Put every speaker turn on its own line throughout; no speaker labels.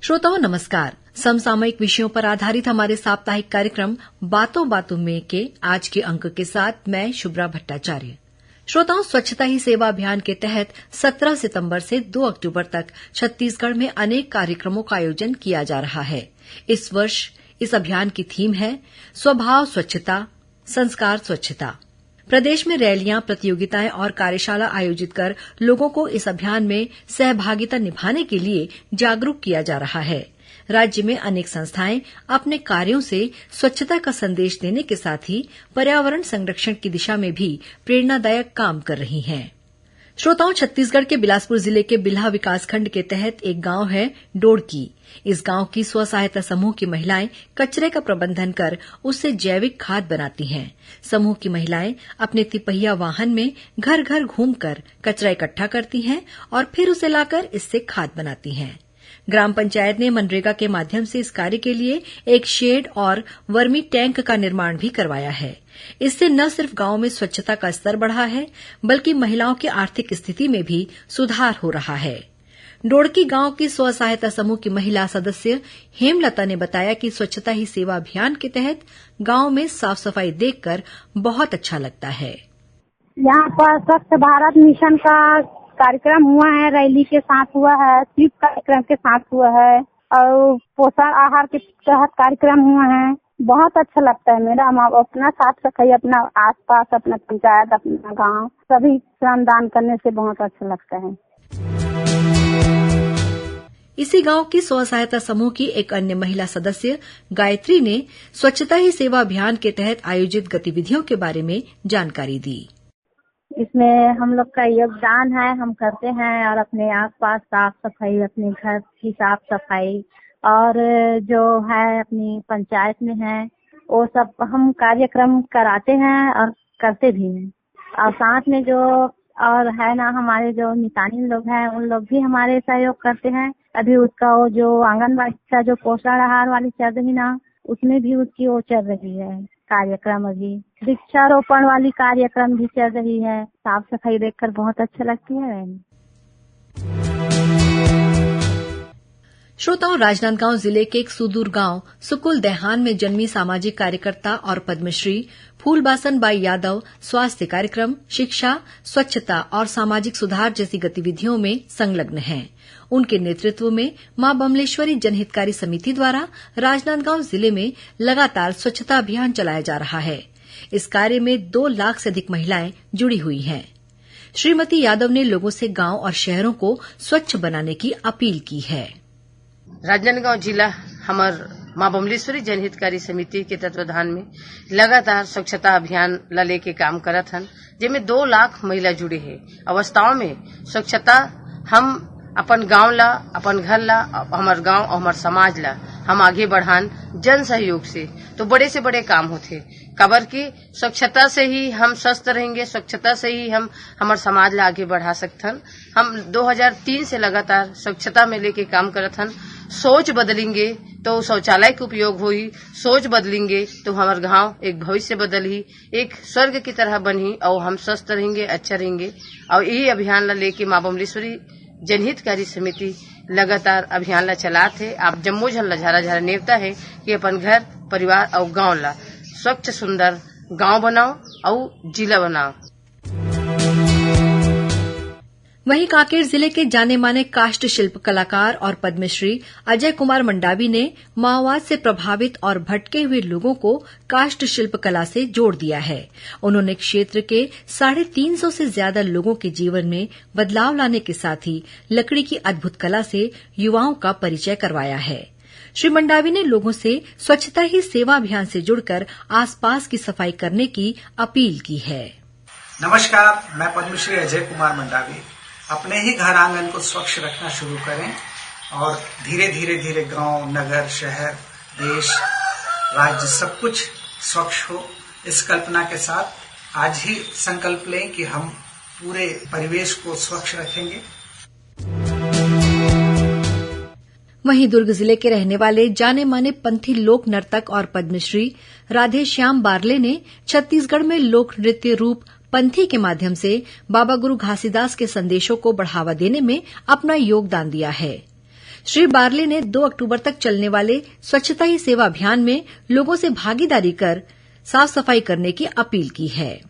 श्रोताओं नमस्कार। समसामयिक विषयों पर आधारित हमारे साप्ताहिक कार्यक्रम बातों बातों में के आज के अंक के साथ मैं शुभ्रा भट्टाचार्य। श्रोताओं, स्वच्छता ही सेवा अभियान के तहत 17 सितंबर से 2 अक्टूबर तक छत्तीसगढ़ में अनेक कार्यक्रमों का आयोजन किया जा रहा है। इस वर्ष इस अभियान की थीम है स्वभाव स्वच्छता, संस्कार स्वच्छता। प्रदेश में रैलियां, प्रतियोगिताएं और कार्यशाला आयोजित कर लोगों को इस अभियान में सहभागिता निभाने के लिए जागरूक किया जा रहा है। राज्य में अनेक संस्थाएं अपने कार्यों से स्वच्छता का संदेश देने के साथ ही पर्यावरण संरक्षण की दिशा में भी प्रेरणादायक काम कर रही हैं। श्रोताओं, छत्तीसगढ़ के बिलासपुर जिले के बिल्हा विकासखंड के तहत एक गांव है डोड़की। इस गांव की स्व सहायता समूह की महिलाएं कचरे का प्रबंधन कर उससे जैविक खाद बनाती हैं। समूह की महिलाएं अपने तिपहिया वाहन में घर घर घूमकर कचरा इकट्ठा करती हैं और फिर उसे लाकर इससे खाद बनाती हैं। ग्राम पंचायत ने मनरेगा के माध्यम से इस कार्य के लिए एक शेड और वर्मी टैंक का निर्माण भी करवाया है। इससे न सिर्फ गांव में स्वच्छता का स्तर बढ़ा है, बल्कि महिलाओं की आर्थिक स्थिति में भी सुधार हो रहा है। डोड़की गांव की स्व सहायता समूह की महिला सदस्य हेमलता ने बताया कि स्वच्छता ही सेवा अभियान के तहत गांव में साफ सफाई देखकर बहुत अच्छा लगता है।
यहाँ पर स्वच्छ भारत मिशन का कार्यक्रम हुआ है, रैली के साथ हुआ है, स्वीप कार्यक्रम के साथ हुआ है और पोषण आहार के तहत कार्यक्रम हुआ है। बहुत अच्छा लगता है मैडम। आप अपना साफ सफाई, अपना आसपास, अपना पंचायत, अपना गांव, सभी श्रमदान करने से बहुत अच्छा लगता है।
इसी गांव की स्व सहायता समूह की एक अन्य महिला सदस्य गायत्री ने स्वच्छता ही सेवा अभियान के तहत आयोजित गतिविधियों के बारे में जानकारी दी।
इसमें हम लोग का योगदान है, हम करते हैं और अपने आसपास साफ सफाई, अपने घर की साफ सफाई और जो है अपनी पंचायत में है वो सब हम कार्यक्रम कराते हैं और करते भी हैं। और साथ में जो और है ना हमारे जो मितानी लोग हैं उन लोग भी हमारे सहयोग करते हैं। अभी उसका वो जो आंगनबाड़ी का जो पोषण आहार वाली चल रही ना, उसमें भी उसकी वो चल रही है कार्यक्रम। अभी वृक्षारोपण वाली कार्यक्रम भी चल रही है। साफ सफाई देखकर बहुत अच्छा लगती है।
श्रोताओं, राजनांदगांव जिले के एक सुदूर गांव सुकुल देहान में जन्मी सामाजिक कार्यकर्ता और पद्मश्री फूलबासन बाई यादव स्वास्थ्य कार्यक्रम, शिक्षा, स्वच्छता और सामाजिक सुधार जैसी गतिविधियों में संलग्न हैं। उनके नेतृत्व में मां बमलेश्वरी जनहितकारी समिति द्वारा राजनांदगांव जिले में लगातार स्वच्छता अभियान चलाया जा रहा है। इस कार्य में 2 लाख से अधिक महिलाएं जुड़ी हुई हैं। श्रीमती यादव ने लोगों से गांव और शहरों को स्वच्छ बनाने की अपील की है।
राजनांदगांव जिला हमार मां बमलेश्वरी जनहितकारी समिति के तत्वाधान में लगातार स्वच्छता अभियान ला लेके काम करत हन, जिसमें 2 लाख महिला जुड़े हैं। अवस्थाओं में स्वच्छता हम अपन गांव ला, अपन घर ला, हमार गांव और हमार समाज ला हम आगे बढ़ान जन सहयोग से तो बड़े से बड़े काम होते। कबर की स्वच्छता से ही हम स्वस्थ रहेंगे, स्वच्छता से ही हम हमार समाज ला आगे बढ़ा सकथन। हम 2003 से लगातार स्वच्छता में लेके काम करत हन। सोच बदलेंगे तो शौचालय का उपयोग होई, सोच बदलेंगे तो हमार गांव एक भविष्य बदली, एक स्वर्ग की तरह बनी और हम स्वस्थ रहेंगे, अच्छा रहेंगे। और यही अभियान ला लेके मां बमलेश्वरी जनहितकारी समिति लगातार अभियान ला चलाते है। आप जम्मू झन ला झारा झारा नेवता है कि अपन घर परिवार और गांव ला स्वच्छ सुंदर गांव बनाओ और जिला बनाओ।
वहीं कांकेर जिले के जाने माने काष्ठ शिल्प कलाकार और पद्मश्री अजय कुमार मंडावी ने माओवाद से प्रभावित और भटके हुए लोगों को काष्ठ शिल्प कला से जोड़ दिया है। उन्होंने क्षेत्र के 350 से ज्यादा लोगों के जीवन में बदलाव लाने के साथ ही लकड़ी की अद्भुत कला से युवाओं का परिचय करवाया है। श्री मंडावी ने लोगों से स्वच्छता ही सेवा अभियान से जुड़कर आसपास की सफाई करने की अपील की है।
नमस्कार, मैं पद्मश्री अजय कुमार मंडावी। अपने ही घर आंगन को स्वच्छ रखना शुरू करें और धीरे धीरे गांव, नगर, शहर, देश, राज्य सब कुछ स्वच्छ हो। इस कल्पना के साथ आज ही संकल्प लें कि हम पूरे परिवेश को स्वच्छ रखेंगे।
वहीं दुर्ग जिले के रहने वाले जाने माने पंथी लोक नर्तक और पद्मश्री राधेश्याम बारले ने छत्तीसगढ़ में लोक नृत्य रूप पंथी के माध्यम से बाबा गुरु घासीदास के संदेशों को बढ़ावा देने में अपना योगदान दिया है। श्री बारले ने 2 अक्टूबर तक चलने वाले स्वच्छता ही सेवा अभियान में लोगों से भागीदारी कर साफ सफाई करने की अपील की है।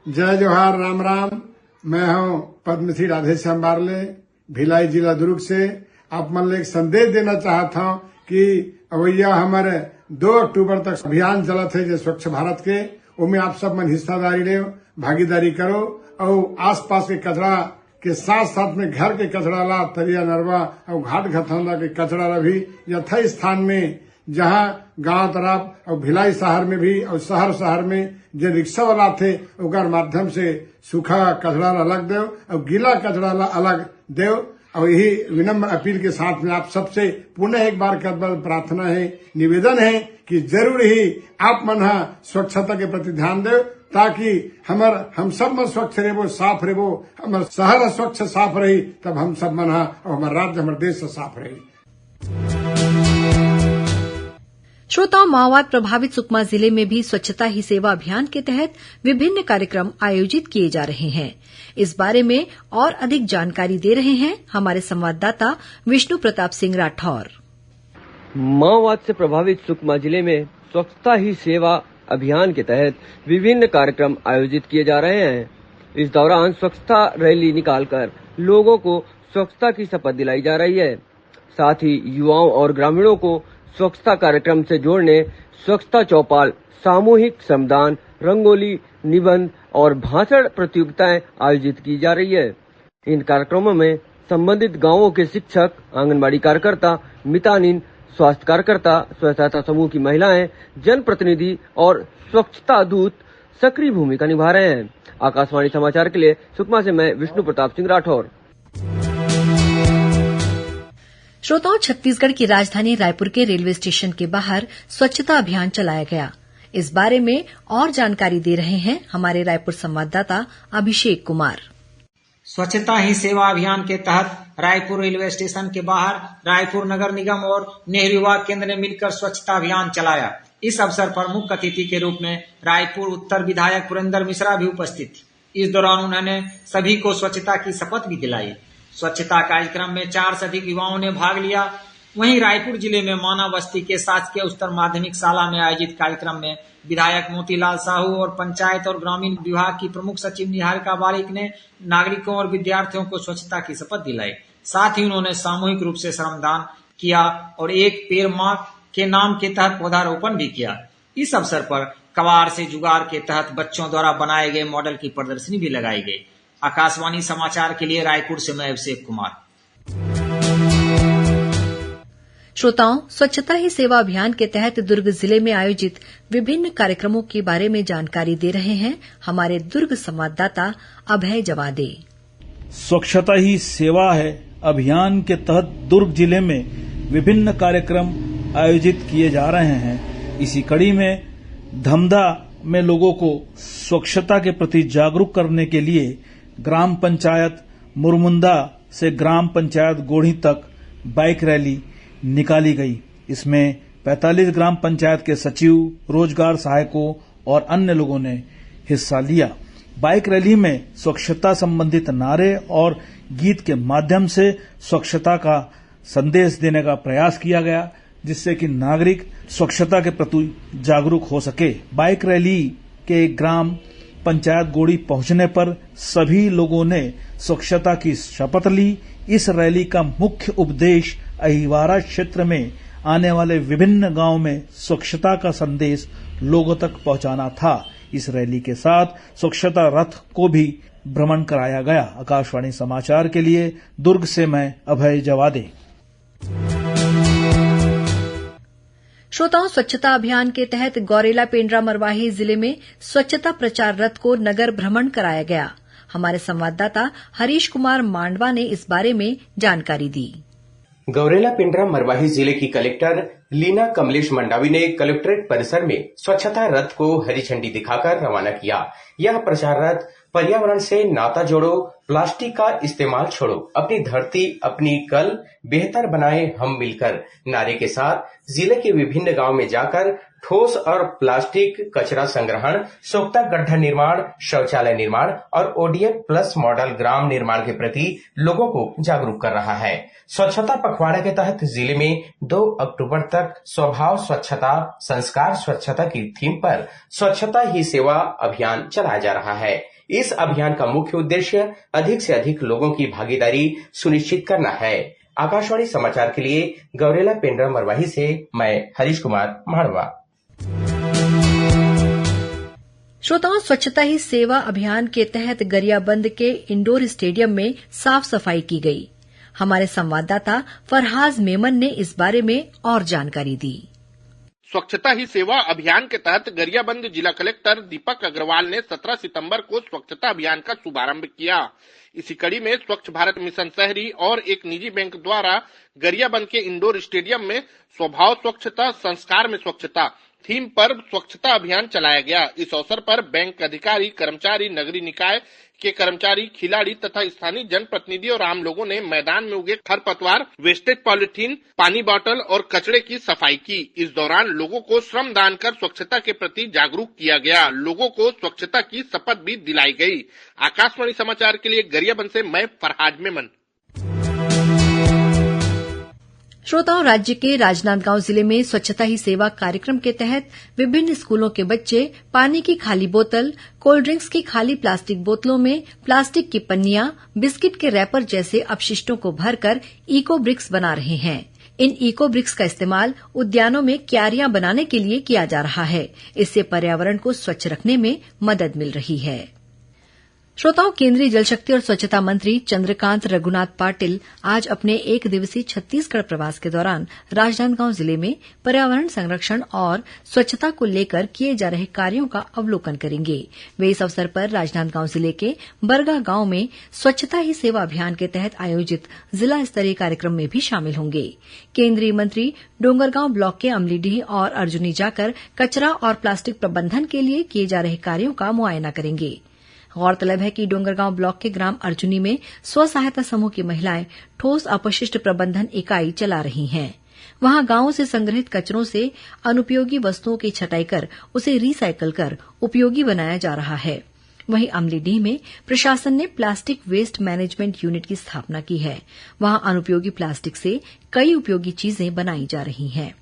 जय जोहार, राम राम। मैं हूं पद्मश्री राधेश्याम बारले, भिलाई जिला दुर्ग से। आप मन एक संदेश देना चाहता हूं कि अवैया हमारे 2 अक्टूबर तक अभियान चलत है जो स्वच्छ भारत के, उनमें आप सब मन हिस्सादारी ले, भागीदारी करो और आसपास के कचरा के साथ साथ में घर के कचरा ला, तरिया नरवा और घाट घथौंदा के कचरा ला भी यथा स्थान में, जहां गांव तरफ और भिलाई शहर में भी और शहर में जो रिक्शा वाला थे उनका माध्यम से सूखा कचरा अलग दो और गीला कचरा अलग दो। और यही विनम्र अपील के साथ में आप सबसे पुनः एक बार कदम प्रार्थना है, निवेदन है कि जरूर ही आप मन स्वच्छता के प्रति ध्यान दो, ताकि हम सब मन स्वच्छ रहो, साफ रहो। हमारे शहर स्वच्छ साफ रही तब हम सब मन और हमारा राज्य, हमारे देश साफ रही।
श्रोताओं, माओवाद प्रभावित सुकमा जिले में भी स्वच्छता ही सेवा अभियान के तहत विभिन्न कार्यक्रम आयोजित किए जा रहे हैं। इस बारे में और अधिक जानकारी दे रहे हैं हमारे संवाददाता विष्णु प्रताप सिंह राठौर।
माओवाद से प्रभावित सुकमा जिले में स्वच्छता ही सेवा अभियान के तहत विभिन्न कार्यक्रम आयोजित किए जा रहे हैं। इस दौरान स्वच्छता रैली निकालकर लोगों को स्वच्छता की शपथ दिलाई जा रही है। साथ ही युवाओं और ग्रामीणों को स्वच्छता कार्यक्रम से जोड़ने स्वच्छता चौपाल, सामूहिक श्रमदान, रंगोली, निबंध और भाषण प्रतियोगिताएं आयोजित की जा रही है। इन कार्यक्रमों में संबंधित गांवों के शिक्षक, आंगनबाड़ी कार्यकर्ता, मितानिन, स्वास्थ्य कार्यकर्ता, स्वयं सहायता समूह की महिलाएं, जनप्रतिनिधि और स्वच्छता दूत सक्रिय भूमिका निभा रहे हैं। आकाशवाणी समाचार के लिए सुकमा से मैं विष्णु प्रताप सिंह राठौर।
श्रोताओं, छत्तीसगढ़ की राजधानी रायपुर के रेलवे स्टेशन के बाहर स्वच्छता अभियान चलाया गया। इस बारे में और जानकारी दे रहे हैं हमारे रायपुर संवाददाता अभिषेक कुमार।
स्वच्छता ही सेवा अभियान के तहत रायपुर रेलवे स्टेशन के बाहर रायपुर नगर निगम और नेहरू युवा केंद्र ने मिलकर स्वच्छता अभियान चलाया। इस अवसर पर मुख्य अतिथि के रूप में रायपुर उत्तर विधायक पुरेंद्र मिश्रा भी उपस्थित थे। इस दौरान उन्होंने सभी को स्वच्छता की शपथ भी दिलाई। स्वच्छता कार्यक्रम में 4 से अधिक युवाओं ने भाग लिया। वहीं रायपुर जिले में माना बस्ती के शासकीय उच्चतर माध्यमिक शाला में आयोजित कार्यक्रम में विधायक मोतीलाल साहू और पंचायत और ग्रामीण विभाग की प्रमुख सचिव निहारिका बारिक ने नागरिकों और विद्यार्थियों को स्वच्छता की शपथ दिलाई। साथ ही उन्होंने सामूहिक रूप से श्रमदान किया और एक पेड़ मां के नाम के तहत पौधारोपण भी किया। इस अवसर पर कबाड़ से जुगाड़ के तहत बच्चों द्वारा बनाए गए मॉडल की प्रदर्शनी भी लगाई गई। आकाशवाणी समाचार के लिए रायपुर से मैं अभिषेक कुमार।
श्रोताओं, स्वच्छता ही सेवा अभियान के तहत दुर्ग जिले में आयोजित विभिन्न कार्यक्रमों के बारे में जानकारी दे रहे हैं हमारे दुर्ग संवाददाता अभय जवादे।
स्वच्छता ही सेवा है अभियान के तहत दुर्ग जिले में विभिन्न कार्यक्रम आयोजित किए जा रहे हैं। इसी कड़ी में धमधा में लोगों को स्वच्छता के प्रति जागरूक करने के लिए ग्राम पंचायत मुरमुंदा से ग्राम पंचायत गोढ़ी तक बाइक रैली निकाली गई। इसमें 45 ग्राम पंचायत के सचिव, रोजगार सहायकों और अन्य लोगों ने हिस्सा लिया। बाइक रैली में स्वच्छता संबंधित नारे और गीत के माध्यम से स्वच्छता का संदेश देने का प्रयास किया गया, जिससे कि नागरिक स्वच्छता के प्रति जागरूक हो सके। बाइक रैली के ग्राम पंचायत गोड़ी पहुंचने पर सभी लोगों ने स्वच्छता की शपथ ली। इस रैली का मुख्य उद्देश्य अहिवारा क्षेत्र में आने वाले विभिन्न गांवों में स्वच्छता का संदेश लोगों तक पहुंचाना था। इस रैली के साथ स्वच्छता रथ को भी भ्रमण कराया गया। आकाशवाणी समाचार के लिए दुर्ग से मैं अभय जवादे।
श्रोताओं, स्वच्छता अभियान के तहत गौरेला पेंड्रा मरवाही जिले में स्वच्छता प्रचार रथ को नगर भ्रमण कराया गया। हमारे संवाददाता हरीश कुमार मांडवा ने इस बारे में जानकारी दी।
गौरेला पेंड्रा मरवाही जिले की कलेक्टर लीना कमलेश मंडावी ने कलेक्ट्रेट परिसर में स्वच्छता रथ को हरी झंडी दिखाकर रवाना किया। यह प्रचार रथ पर्यावरण से नाता जोड़ो, प्लास्टिक का इस्तेमाल छोड़ो, अपनी धरती अपनी कल बेहतर बनाए हम मिलकर नारे के साथ जिले के विभिन्न गांव में जाकर ठोस और प्लास्टिक कचरा संग्रहण, सोख्ता गड्ढा निर्माण, शौचालय निर्माण और ODF प्लस मॉडल ग्राम निर्माण के प्रति लोगों को जागरूक कर रहा है। स्वच्छता पखवाड़ा के तहत जिले में 2 अक्टूबर तक स्वभाव स्वच्छता संस्कार स्वच्छता की थीम पर स्वच्छता ही सेवा अभियान चलाया जा रहा है। इस अभियान का मुख्य उद्देश्य अधिक से अधिक लोगों की भागीदारी सुनिश्चित करना है। आकाशवाणी समाचार के लिए गौरेला पेंड्रा मरवाही से मैं हरीश कुमार माड़वा।
श्रोताओं, स्वच्छता ही सेवा अभियान के तहत गरियाबंद के इंडोर स्टेडियम में साफ सफाई की गई। हमारे संवाददाता फरहाज मेमन ने इस बारे में और जानकारी दी।
स्वच्छता ही सेवा अभियान के तहत गरियाबंद जिला कलेक्टर दीपक अग्रवाल ने 17 सितंबर को स्वच्छता अभियान का शुभारंभ किया। इसी कड़ी में स्वच्छ भारत मिशन शहरी और एक निजी बैंक द्वारा गरियाबंद के इंडोर स्टेडियम में स्वभाव स्वच्छता संस्कार में स्वच्छता थीम पर स्वच्छता अभियान चलाया गया। इस अवसर पर बैंक अधिकारी, कर्मचारी, नगरीय निकाय के कर्मचारी, खिलाड़ी तथा स्थानीय जनप्रतिनिधि और आम लोगों ने मैदान में उगे खरपतवार, वेस्टेज पॉलिथीन, पानी बोतल और कचरे की सफाई की। इस दौरान लोगों को श्रमदान कर स्वच्छता के प्रति जागरूक किया गया। लोगों को स्वच्छता की शपथ भी दिलाई गई। आकाशवाणी समाचार के लिए गरियाबंद से मैं फरहाज मेमन।
श्रोताओं, राज्य के राजनांदगांव जिले में स्वच्छता ही सेवा कार्यक्रम के तहत विभिन्न स्कूलों के बच्चे पानी की खाली बोतल, कोल्ड ड्रिंक्स की खाली प्लास्टिक बोतलों में प्लास्टिक की पन्नियां, बिस्किट के रैपर जैसे अपशिष्टों को भरकर इको ब्रिक्स बना रहे हैं। इन इको ब्रिक्स का इस्तेमाल उद्यानों में क्यारियां बनाने के लिए किया जा रहा है। इससे पर्यावरण को स्वच्छ रखने में मदद मिल रही है। श्रोताओं, केंद्रीय जल शक्ति और स्वच्छता मंत्री चंद्रकांत रघुनाथ पाटिल आज अपने 1 दिवसीय छत्तीसगढ़ प्रवास के दौरान राजनांदगांव जिले में पर्यावरण संरक्षण और स्वच्छता को लेकर किए जा रहे कार्यों का अवलोकन करेंगे। वे इस अवसर पर राजनांदगांव जिले के बरगा गांव में स्वच्छता ही सेवा अभियान के तहत आयोजित जिला स्तरीय कार्यक्रम में भी शामिल होंगे। केंद्रीय मंत्री डोंगरगांव ब्लॉक के अमलीडीह और अर्जुनी जाकर कचरा और प्लास्टिक प्रबंधन के लिए किए जा रहे कार्यों का मुआयना करेंगे। गौरतलब है कि डोंगरगांव ब्लॉक के ग्राम अर्जुनी में स्व सहायता समूह की महिलाएं ठोस अपशिष्ट प्रबंधन इकाई चला रही हैं। वहां गांवों से संग्रहित कचरों से अनुपयोगी वस्तुओं की छटाई कर उसे रिसाइकल कर उपयोगी बनाया जा रहा है। वहीं अमलीडीह में प्रशासन ने प्लास्टिक वेस्ट मैनेजमेंट यूनिट की स्थापना की है। वहां अनुपयोगी प्लास्टिक से कई उपयोगी चीजें बनाई जा रही हैं।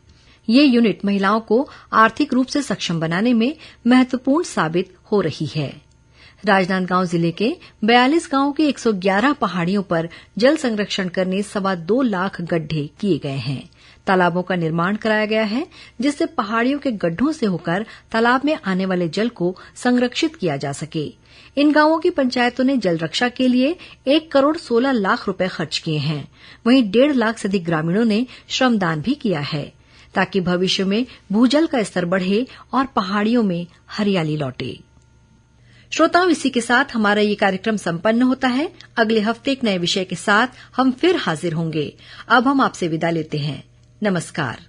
ये यूनिट महिलाओं को आर्थिक रूप से सक्षम बनाने में महत्वपूर्ण साबित हो रही है। राजनांदगांव जिले के 42 गांवों के 111 पहाड़ियों पर जल संरक्षण करने 2.25 लाख गड्ढे किए गए हैं। तालाबों का निर्माण कराया गया है, जिससे पहाड़ियों के गड्ढों से होकर तालाब में आने वाले जल को संरक्षित किया जा सके। इन गांवों की पंचायतों ने जल रक्षा के लिए 1 करोड़ 16 लाख रुपए खर्च किए हैं। वहीं 1.5 लाख से अधिक ग्रामीणों ने श्रमदान भी किया है, ताकि भविष्य में भूजल का स्तर बढ़े और पहाड़ियों में हरियाली लौटे। श्रोताओं, इसी के साथ हमारा ये कार्यक्रम संपन्न होता है। अगले हफ्ते एक नए विषय के साथ हम फिर हाजिर होंगे। अब हम आपसे विदा लेते हैं। नमस्कार।